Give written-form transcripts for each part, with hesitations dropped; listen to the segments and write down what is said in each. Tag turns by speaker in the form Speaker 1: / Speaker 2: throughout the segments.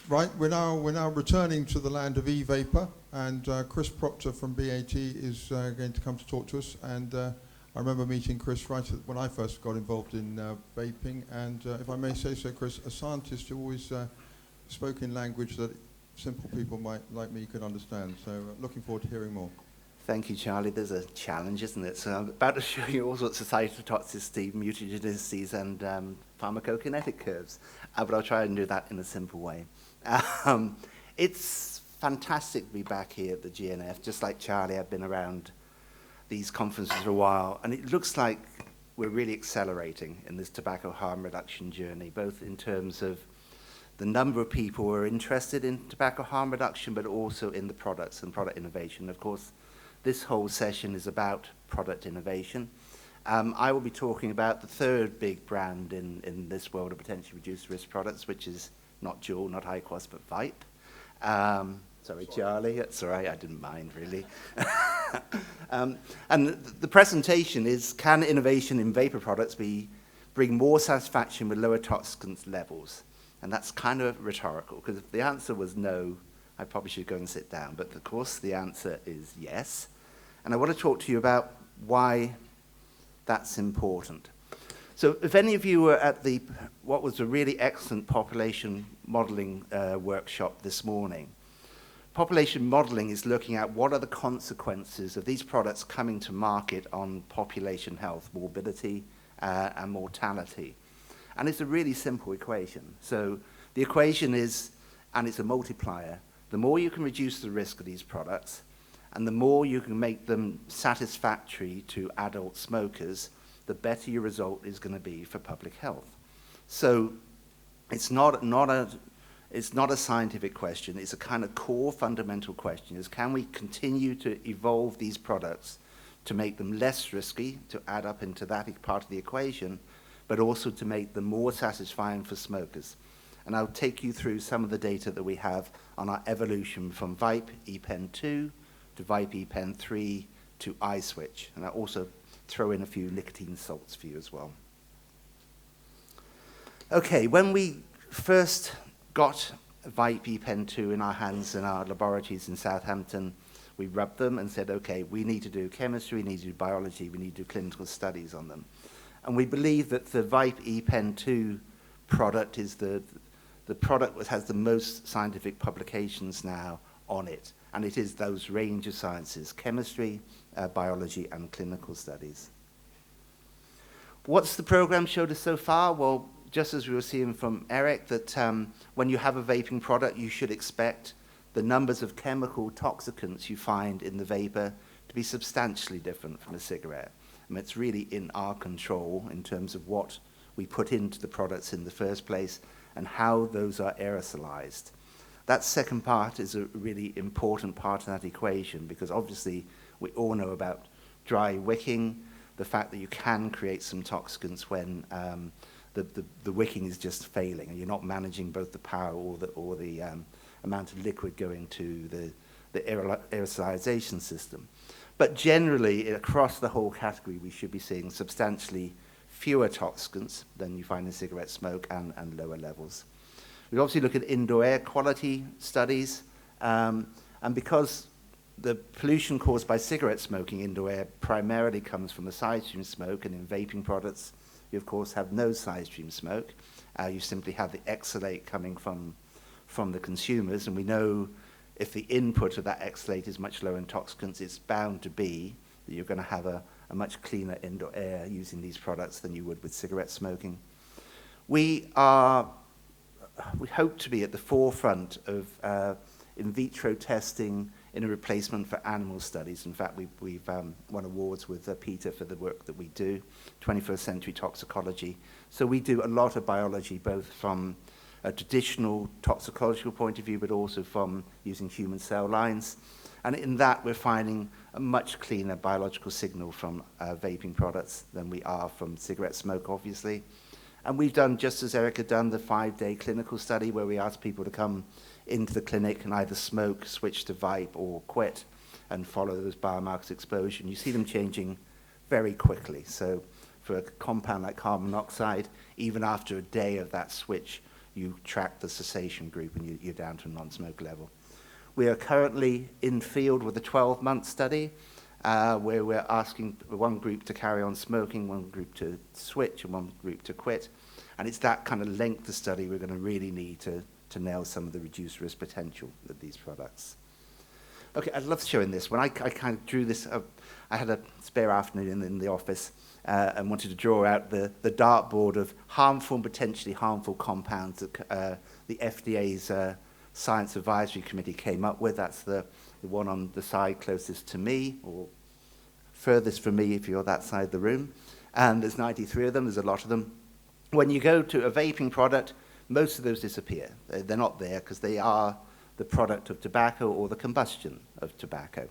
Speaker 1: Right, we're now returning to the land of e-vapor, and Chris Proctor from BAT is going to come to talk to us. And I remember meeting Chris when I first got involved in vaping. And if I may say so, Chris, a scientist who always spoke in language that simple people like me could understand. So looking forward to hearing more.
Speaker 2: Thank you, Charlie. There's a challenge, isn't it? So I'm about to show you all sorts of cytotoxicity, mutagenicity, and pharmacokinetic curves. But I'll try and do that in a simple way. It's fantastic to be back here at the GNF. Just like Charlie, I've been around these conferences for a while, and it looks like we're really accelerating in this tobacco harm reduction journey, both in terms of the number of people who are interested in tobacco harm reduction, but also in the products and product innovation. Of course, this whole session is about product innovation. I will be talking about the third big brand in this world of potentially reduced risk products, which is not Juul, not IQOS, but Vype. Sorry, Charlie, that's all right, I didn't mind really. And the presentation is, can innovation in vapor products bring more satisfaction with lower toxicant levels? And that's kind of rhetorical, because if the answer was no, I probably should go and sit down. But of course, the answer is yes. And I want to talk to you about why that's important. So if any of you were at what was a really excellent population modeling workshop this morning, population modeling is looking at what are the consequences of these products coming to market on population health, morbidity, and mortality. And it's a really simple equation. So the equation is, and it's a multiplier, the more you can reduce the risk of these products, and the more you can make them satisfactory to adult smokers, the better your result is going to be for public health. So it's not a scientific question. It's a kind of core fundamental question, is can we continue to evolve these products to make them less risky, to add up into that part of the equation, but also to make them more satisfying for smokers. And I'll take you through some of the data that we have on our evolution from Vype Epen 2 to Vype Epen 3 to iSwitch. And I'll also throw in a few nicotine salts for you as well. Okay, when we first got Vype Epen 2 in our hands in our laboratories in Southampton, we rubbed them and said, okay, we need to do chemistry, we need to do biology, we need to do clinical studies on them. And we believe that the Vype Epen 2 product is the product that has the most scientific publications now on it. And it is those range of sciences, chemistry, biology, and clinical studies. What's the program showed us so far? Well, just as we were seeing from Eric, that when you have a vaping product, you should expect the numbers of chemical toxicants you find in the vapor to be substantially different from a cigarette. I mean, it's really in our control in terms of what we put into the products in the first place and how those are aerosolized. That second part is a really important part of that equation, because obviously we all know about dry wicking, the fact that you can create some toxicants when the wicking is just failing and you're not managing both the power or the amount of liquid going to the aerosolization system. But generally, across the whole category, we should be seeing substantially fewer toxicants than you find in cigarette smoke and lower levels. We obviously look at indoor air quality studies, and because the pollution caused by cigarette smoking indoor air primarily comes from the side stream smoke, and in vaping products, you of course have no side stream smoke. You simply have the exhalate coming from the consumers, and we know if the input of that exhalate is much lower in toxicants, it's bound to be that you're going to have a much cleaner indoor air using these products than you would with cigarette smoking. We hope to be at the forefront of in vitro testing in a replacement for animal studies. In fact, we've won awards with Peter for the work that we do, 21st century toxicology. So we do a lot of biology, both from a traditional toxicological point of view, but also from using human cell lines. And in that, we're finding a much cleaner biological signal from vaping products than we are from cigarette smoke, obviously. And we've done, just as Eric had done, the 5-day clinical study where we asked people to come into the clinic and either smoke, switch to Vype, or quit and follow those biomarkers exposure. And you see them changing very quickly. So for a compound like carbon monoxide, even after a day of that switch, you track the cessation group and you're down to a non-smoke level. We are currently in field with a 12-month study where we're asking one group to carry on smoking, one group to switch, and one group to quit. And it's that kind of length of study we're going to really need to nail some of the reduced risk potential of these products. Okay, I love showing this. When I kind of drew this up, I had a spare afternoon in the office and wanted to draw out the dartboard of harmful and potentially harmful compounds that the FDA's Science Advisory Committee came up with. That's the one on the side closest to me, or furthest from me if you're that side of the room. And there's 93 of them, there's a lot of them. When you go to a vaping product, most of those disappear. They're not there because they are the product of tobacco or the combustion of tobacco.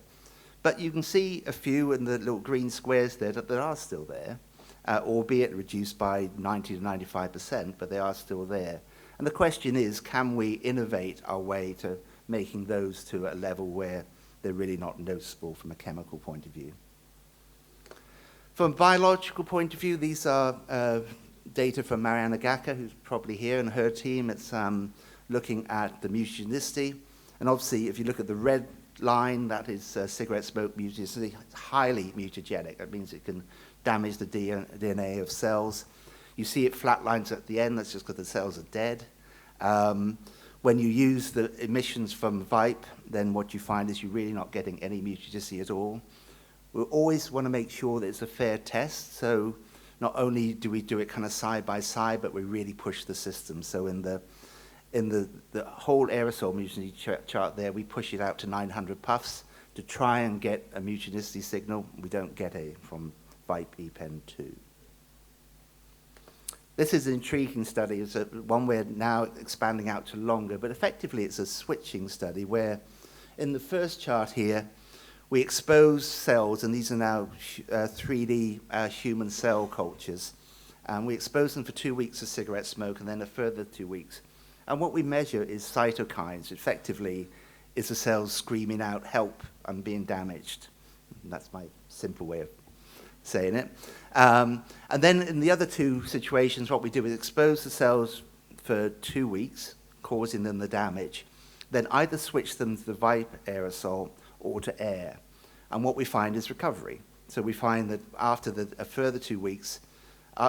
Speaker 2: But you can see a few in the little green squares there that are still there, albeit reduced by 90 to 95%, but they are still there. And the question is, can we innovate our way to making those to a level where they're really not noticeable from a chemical point of view? From a biological point of view, these are data from Mariana Gacka, who's probably here, and her team. It's looking at the mutagenicity. And obviously, if you look at the red line, that is cigarette smoke mutagenicity. It's highly mutagenic. That means it can damage the DNA of cells. You see it flatlines at the end. That's just because the cells are dead. When you use the emissions from Vape, then what you find is you're really not getting any mutagenicity at all. We always want to make sure that it's a fair test. So not only do we do it kind of side by side, but we really push the system. So in the whole aerosol mutagenicity chart there, we push it out to 900 puffs to try and get a mutagenicity signal. We don't get a from Vape Epen 2. This is an intriguing study. It's one we're now expanding out to longer, but effectively it's a switching study where in the first chart here, we expose cells, and these are now 3D human cell cultures. And we expose them for 2 weeks of cigarette smoke and then a further 2 weeks. And what we measure is cytokines. Effectively, is the cells screaming out, help, I'm being damaged. And that's my simple way of saying it. And then in the other two situations, what we do is expose the cells for 2 weeks, causing them the damage, then either switch them to the Vape aerosol or to air. And what we find is recovery. So we find that after a further 2 weeks,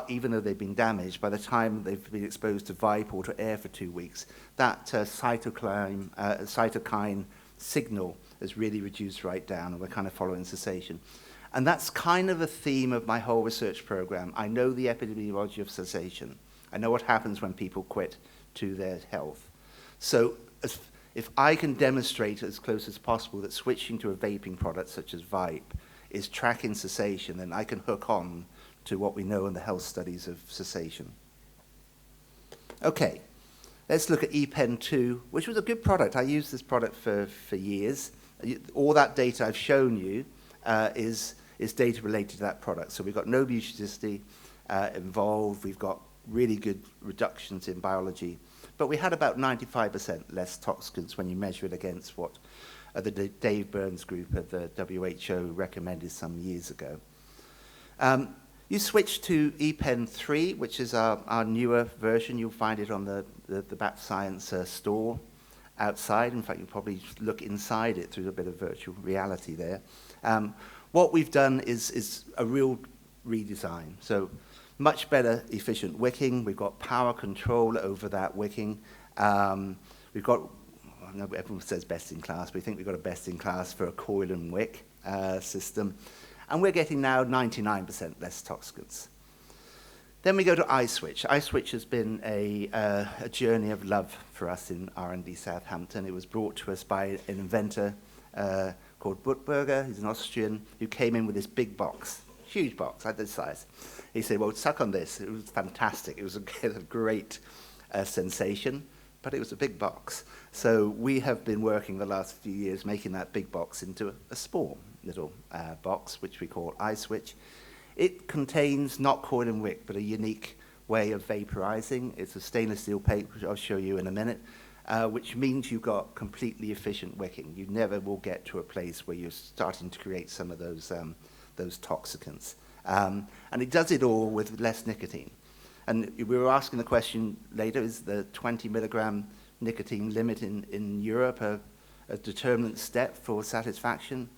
Speaker 2: even though they've been damaged, by the time they've been exposed to Vape or to air for 2 weeks, that cytokine signal is really reduced right down, and we're kind of following cessation. And that's kind of a theme of my whole research program. I know the epidemiology of cessation. I know what happens when people quit to their health. So if I can demonstrate as close as possible that switching to a vaping product such as Vape is tracking cessation, then I can hook on to what we know in the health studies of cessation. Okay, let's look at Epen 2, which was a good product. I used this product for years. All that data I've shown you is data related to that product. So we've got no mutagenicity involved. We've got really good reductions in biology. But we had about 95% less toxicants when you measure it against what the Dave Burns group at the WHO recommended some years ago. You switch to Epen 3, which is our newer version. You'll find it on the Bat Science store outside. In fact, you'll probably look inside it through a bit of virtual reality there. What we've done is a real redesign. So much better efficient wicking. We've got power control over that wicking. We've got, I know everyone says best in class, but we think we've got a best in class for a coil and wick system. And we're getting now 99% less toxicants. Then we go to iSwitch. iSwitch has been a journey of love for us in R&D Southampton. It was brought to us by an inventor called Buttberger. He's an Austrian who came in with this big box, huge box, like this size. He said, well, suck on this. It was fantastic. It was a great sensation, but it was a big box. So we have been working the last few years making that big box into a small little box, which we call iSwitch. It contains not coil and wick, but a unique way of vaporizing. It's a stainless steel plate, which I'll show you in a minute, which means you've got completely efficient wicking. You never will get to a place where you're starting to create some of those toxicants. And it does it all with less nicotine. And we were asking the question later, is the 20 milligram nicotine limit in Europe a determinant step for satisfaction?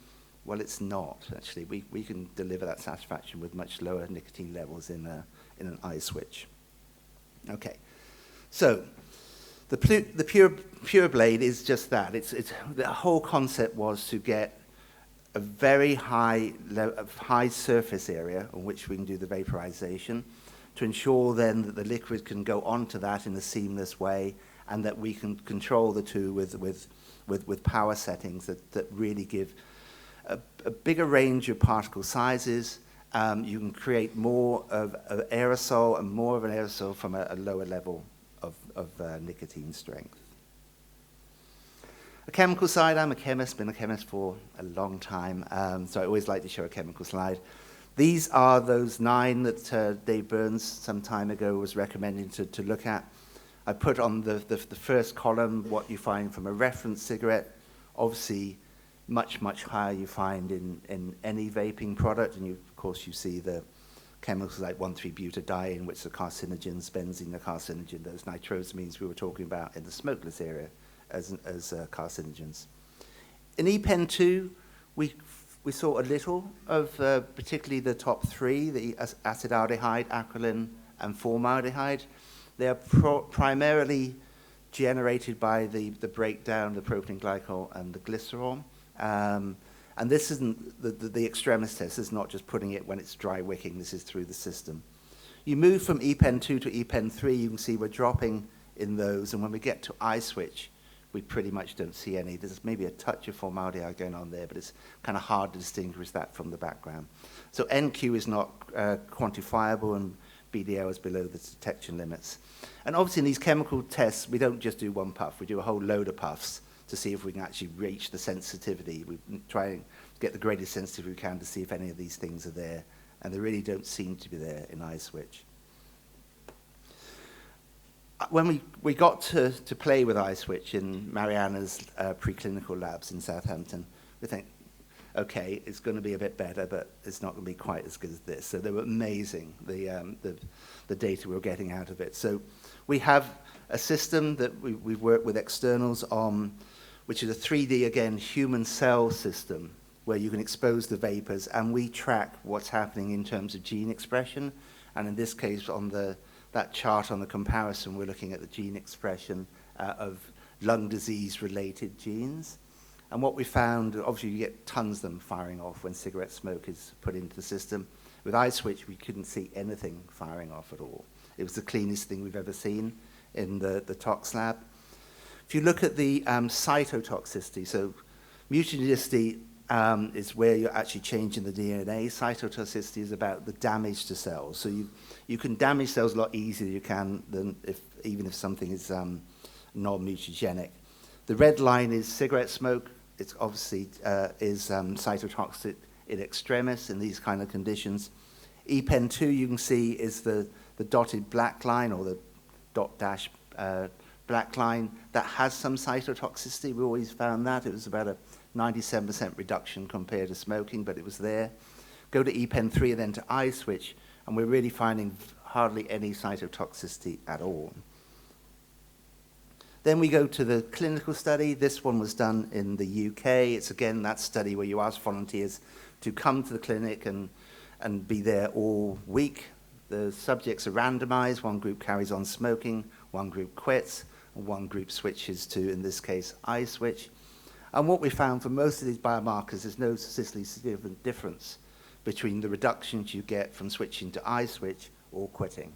Speaker 2: Well, it's not, actually. We can deliver that satisfaction with much lower nicotine levels in an iSwitch. Okay, so the pure blade is just that. The whole concept was to get a very high surface area on which we can do the vaporization, to ensure then that the liquid can go onto that in a seamless way, and that we can control the two with power settings that really give a bigger range of particle sizes. You can create more of an aerosol and more of an aerosol from a lower level of nicotine strength. The chemical side, I'm a chemist, been a chemist for a long time, so I always like to show a chemical slide. These are those 9 that Dave Burns some time ago was recommending to look at. I put on the first column what you find from a reference cigarette. Obviously, much, much higher you find in any vaping product, and of course you see the chemicals like 1,3-butadiene, which are carcinogens, benzene are carcinogen, those nitrosamines we were talking about in the smokeless area as carcinogens. In Epen 2, we saw a little of particularly the top 3, the acetaldehyde, acrolein, and formaldehyde. They are primarily generated by the breakdown, the propylene glycol and the glycerol. And this isn't the extremis test. This is not just putting it when it's dry wicking. This is through the system. You move from Epen 2 to Epen 3, you can see we're dropping in those. And when we get to iSwitch, we pretty much don't see any. There's maybe a touch of formaldehyde going on there, but it's kind of hard to distinguish that from the background. So NQ is not quantifiable, and BDL is below the detection limits. And obviously in these chemical tests, we don't just do one puff. We do a whole load of puffs to see if we can actually reach the sensitivity. We try and get the greatest sensitivity we can to see if any of these things are there, and they really don't seem to be there in iSwitch. When we got to play with iSwitch in Mariana's preclinical labs in Southampton, we think, okay, it's going to be a bit better, but it's not going to be quite as good as this. So they were amazing, the data we were getting out of it. So we have a system that we've worked with externals on, which is a 3D, again, human cell system, where you can expose the vapors, and we track what's happening in terms of gene expression. And in this case, on that chart on the comparison, we're looking at the gene expression of lung disease-related genes. And what we found, obviously you get tons of them firing off when cigarette smoke is put into the system. With iSwitch, we couldn't see anything firing off at all. It was the cleanest thing we've ever seen in the tox lab. If you look at the cytotoxicity, so mutagenicity is where you're actually changing the DNA. Cytotoxicity is about the damage to cells. So you can damage cells a lot easier than even if something is non-mutagenic. The red line is cigarette smoke. It's obviously is cytotoxic in extremis in these kind of conditions. Epen 2, you can see, is the dotted black line, or the dot dash black line that has some cytotoxicity. We always found that. It was about a 97% reduction compared to smoking, but it was there. Go to Epen 3 and then to iSwitch, and we're really finding hardly any cytotoxicity at all. Then we go to the clinical study. This one was done in the UK. It's, again, that study where you ask volunteers to come to the clinic and be there all week. The subjects are randomized. One group carries on smoking, one group quits, and one group switches to, in this case, iSwitch. And what we found for most of these biomarkers, there's no statistically significant difference between the reductions you get from switching to iSwitch or quitting.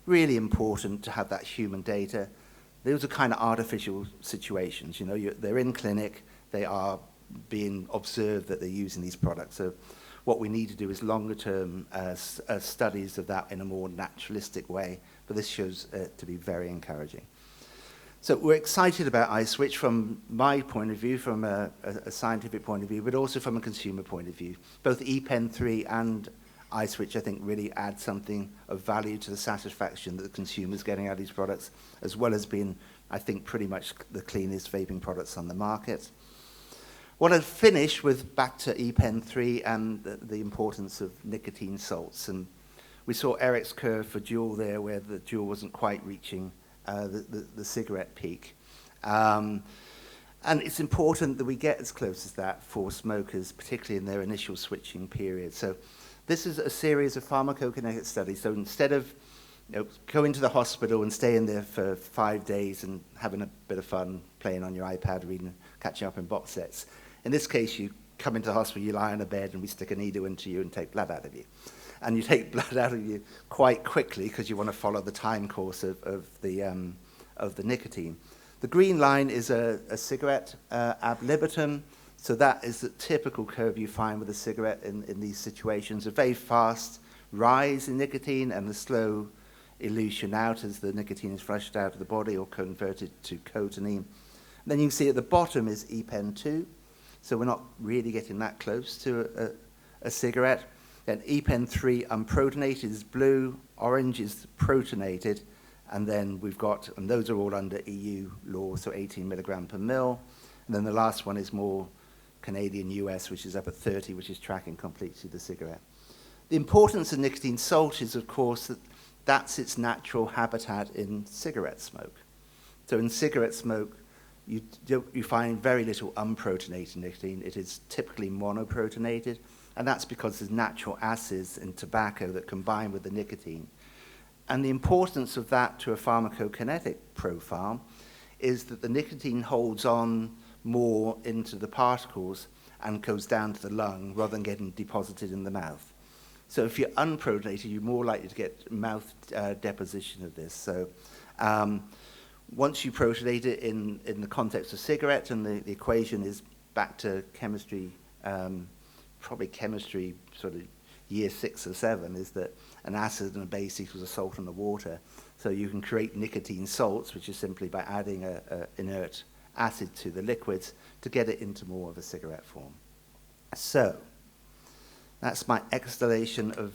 Speaker 2: Really important to have that human data. Those are kind of artificial situations. You know, they're in clinic, they are being observed that they're using these products. So what we need to do is longer term studies of that in a more naturalistic way, but this shows to be very encouraging. So we're excited about iSwitch from my point of view, from a scientific point of view, but also from a consumer point of view. Both Epen 3 and iSwitch, I think, really add something of value to the satisfaction that the consumer's getting out of these products, as well as being, I think, pretty much the cleanest vaping products on the market. I want to finish with back to Epen 3 and the importance of nicotine salts. And We saw Eric's curve for Juul there, where the Juul wasn't quite reaching the cigarette peak. And it's important that we get as close as that for smokers, particularly in their initial switching period. So this is a series of pharmacokinetic studies. So instead of going to the hospital and staying there for 5 days and having a bit of fun playing on your iPad, reading, catching up in box sets, in this case, you come into the hospital, you lie on a bed, and we stick a needle into you and take blood out of you. And you take blood out of you quite quickly because you want to follow the time course of the nicotine. The green line is a cigarette ab libitum. So that is the typical curve you find with a cigarette in these situations. A very fast rise in nicotine and a slow elution out as the nicotine is flushed out of the body or converted to cotinine. And then you can see at the bottom is Epen 2. So we're not really getting that close to a cigarette. Then Epen 3 unprotonated is blue, orange is protonated, and then we've got, and those are all under EU law, so 18 milligram per mil. And then the last one is more Canadian, US, which is up at 30, which is tracking completely the cigarette. The importance of nicotine salt is, of course, that that's its natural habitat in cigarette smoke. So in cigarette smoke, you find very little unprotonated nicotine. It is typically monoprotonated, and that's because there's natural acids in tobacco that combine with the nicotine. And the importance of that to a pharmacokinetic profile is that the nicotine holds on more into the particles and goes down to the lung rather than getting deposited in the mouth. So if you're unprotonated, you're more likely to get mouth deposition of this. So once you protonate it in the context of cigarette, and the equation is back to chemistry, probably chemistry sort of year 6 or 7, is that an acid and a base equals a salt and a water. So you can create nicotine salts, which is simply by adding an inert acid to the liquids to get it into more of a cigarette form. So that's my explanation of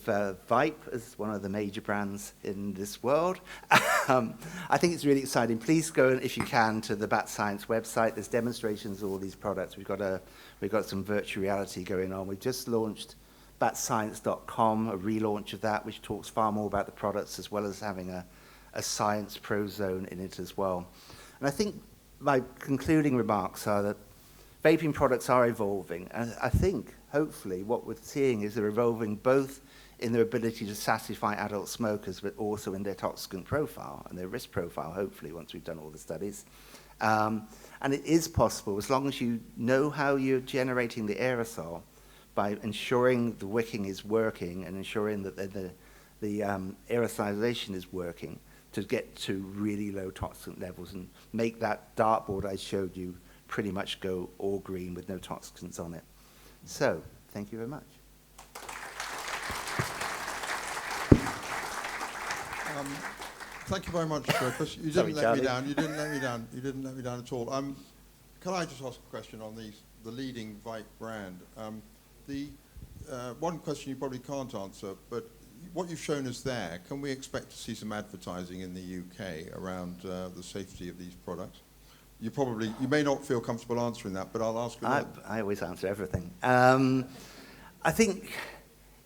Speaker 2: Vape as one of the major brands in this world. I think it's really exciting. Please go, if you can, to the Bat Science website. There's demonstrations of all these products. We've got some virtual reality going on. We've just launched batscience.com, a relaunch of that, which talks far more about the products as well as having a science pro zone in it as well. And I think my concluding remarks are that vaping products are evolving. And I think, hopefully, what we're seeing is they're evolving both in their ability to satisfy adult smokers, but also in their toxicant profile and their risk profile, hopefully, once we've done all the studies. And it is possible, as long as you know how you're generating the aerosol, by ensuring the wicking is working and ensuring that the aerosolization is working, to get to really low toxicant levels and make that dartboard I showed you pretty much go all green with no toxicants on it. So, thank you very much.
Speaker 1: Thank you very much, Chris. You didn't let me down. You didn't let me down. You didn't let me down at all. Can I just ask a question on the leading Vape brand? One question you probably can't answer, but what you've shown us there, can we expect to see some advertising in the UK around the safety of these products? You may not feel comfortable answering that, but I'll ask you.
Speaker 2: I always answer everything. I think,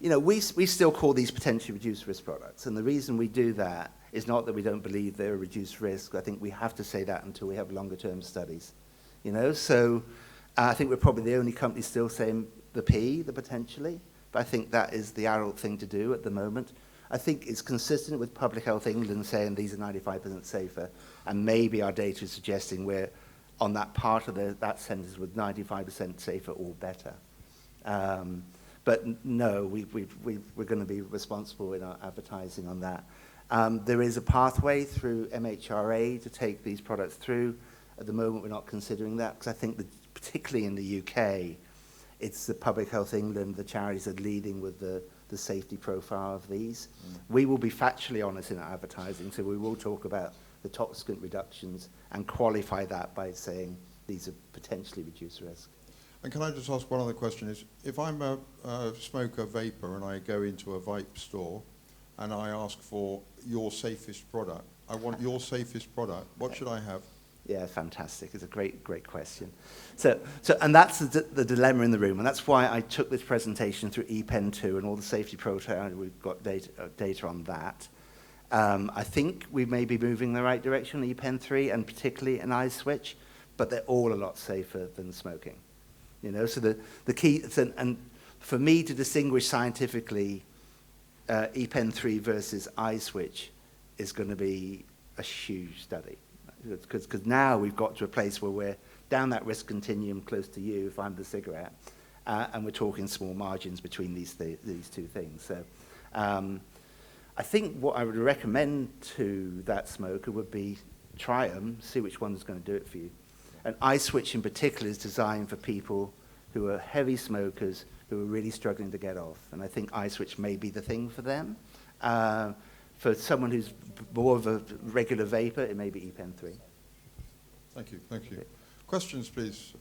Speaker 2: we still call these potentially reduced risk products, and the reason we do that is not that we don't believe they're a reduced risk. I think we have to say that until we have longer term studies. So I think we're probably the only company still saying the potentially, but I think that is the adult thing to do at the moment. I think it's consistent with Public Health England saying these are 95% safer, and maybe our data is suggesting we're on that part of that sentence with 95% safer or better. But no, we're going to be responsible in our advertising on that. There is a pathway through MHRA to take these products through. At the moment, we're not considering that, because I think that particularly in the UK, it's the Public Health England, the charities are leading with the safety profile of these. We will be factually honest in our advertising, so we will talk about the toxicant reductions and qualify that by saying these are potentially reduced risk.
Speaker 1: And can I just ask one other question? Is if I'm a smoker vapor and I go into a vape store and I ask for your safest product, I want your safest product, what should I have?
Speaker 2: Yeah, fantastic. It's a great question. So and that's the dilemma in the room, and that's why I took this presentation through Epen 2 and all the safety protocols. We've got data on that. I think we may be moving in the right direction, Epen 3, and particularly an iSwitch, but they're all a lot safer than smoking. You know, so the key, and for me to distinguish scientifically Epen 3 versus iSwitch is going to be a huge study. Because now we've got to a place where we're down that risk continuum close to you, if I'm the cigarette, and we're talking small margins between these two things. So I think what I would recommend to that smoker would be try them, see which one's going to do it for you. And iSwitch in particular is designed for people who are heavy smokers who are really struggling to get off. And I think iSwitch may be the thing for them. For someone who's more of a regular vapor, it may be Epen 3.
Speaker 1: Thank you. Questions, please.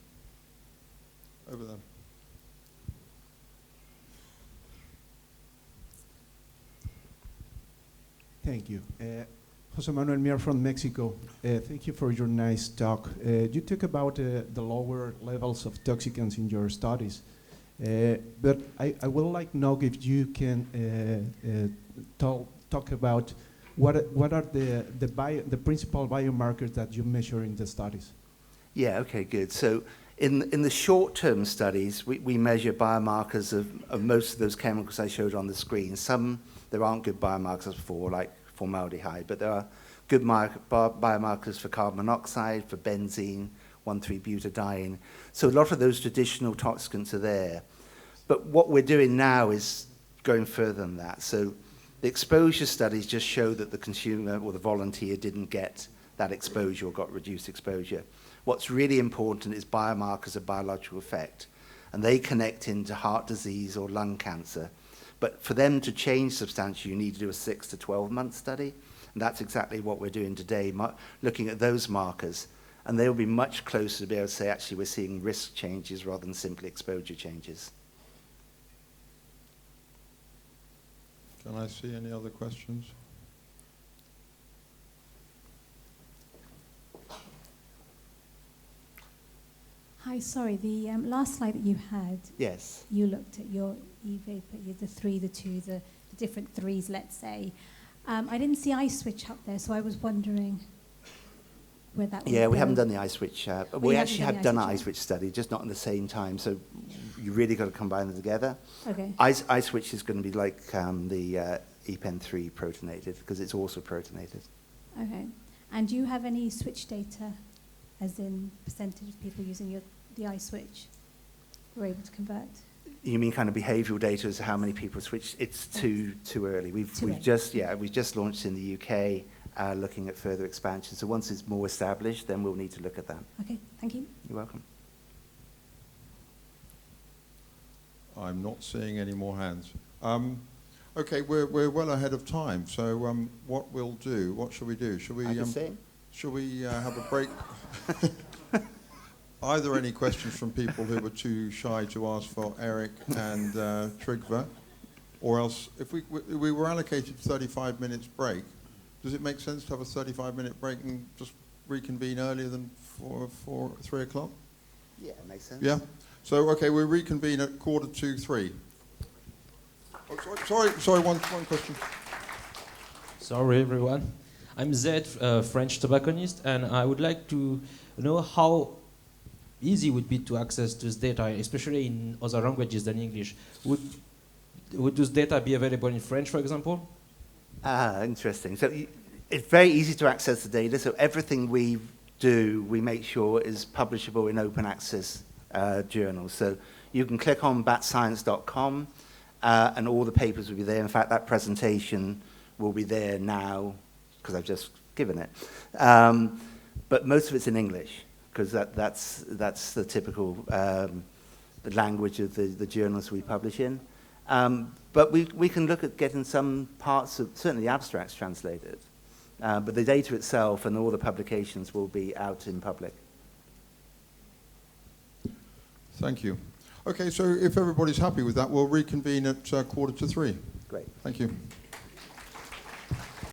Speaker 1: Over there.
Speaker 3: Thank you. Jose Manuel Mier from Mexico. Thank you for your nice talk. You talk about the lower levels of toxicants in your studies. But I would like to know if you can talk about what are the principal biomarkers that you measure in the studies? Yeah,
Speaker 2: okay, good. So in the short-term studies, we measure biomarkers of most of those chemicals I showed on the screen. Some there aren't good biomarkers for, like formaldehyde, but there are good biomarkers for carbon monoxide, for benzene, 1,3-butadiene. So a lot of those traditional toxicants are there. But what we're doing now is going further than that. So the exposure studies just show that the consumer or the volunteer didn't get that exposure or got reduced exposure. What's really important is biomarkers of biological effect, and they connect into heart disease or lung cancer. But for them to change substantially, you need to do a 6 to 12-month study, and that's exactly what we're doing today, looking at those markers, and they'll be much closer to be able to say, actually, we're seeing risk changes rather than simply exposure changes.
Speaker 1: Can I see any other questions?
Speaker 4: Hi, sorry, the last slide that you had.
Speaker 2: Yes.
Speaker 4: You looked at your e-vapor, the 3, the 2, the different 3s, let's say. I didn't see iSwitch up there, so I was wondering where that would
Speaker 2: Yeah, we
Speaker 4: go.
Speaker 2: haven't done the iSwitch. We actually have done an iSwitch study, just not at the same time, so you really got to combine them together.
Speaker 4: Okay.
Speaker 2: iSwitch is going to be like the Epen 3 protonated, because it's also protonated.
Speaker 4: Okay. And do you have any switch data, as in percentage of people using the iSwitch were able to convert?
Speaker 2: You mean kind of behavioural data as to how many people switched? It's too early. We've just launched in the UK, looking at further expansion. So once it's more established, then we'll need to look at that.
Speaker 4: Okay, thank you.
Speaker 2: You're welcome.
Speaker 1: I'm not seeing any more hands. Okay, we're well ahead of time. So what we'll do? What shall we do? Shall we? Shall we have a break? Are there any questions from people who were too shy to ask for Eric and Trygve? Or else, if we were allocated 35 minutes break, does it make sense to have a 35-minute break and just reconvene earlier than 3 o'clock?
Speaker 2: Yeah, it makes sense.
Speaker 1: Yeah? So, okay, we'll reconvene at 2:45. Oh, sorry, one question.
Speaker 5: Sorry, everyone. I'm Zed, French tobacconist, and I would like to know how easy it would be to access this data, especially in other languages than English. Would this data be available in French, for example?
Speaker 2: Interesting. So it's very easy to access the data. So everything we do, we make sure is publishable in open access journals. So you can click on batscience.com and all the papers will be there. In fact, that presentation will be there now because I've just given it. But most of it's in English because that's the typical the language of the journals we publish in. But we can look at getting some parts of, certainly abstracts translated. But the data itself and all the publications will be out in public.
Speaker 1: Thank you. Okay, so if everybody's happy with that, we'll reconvene at 2:45.
Speaker 2: Great.
Speaker 1: Thank you.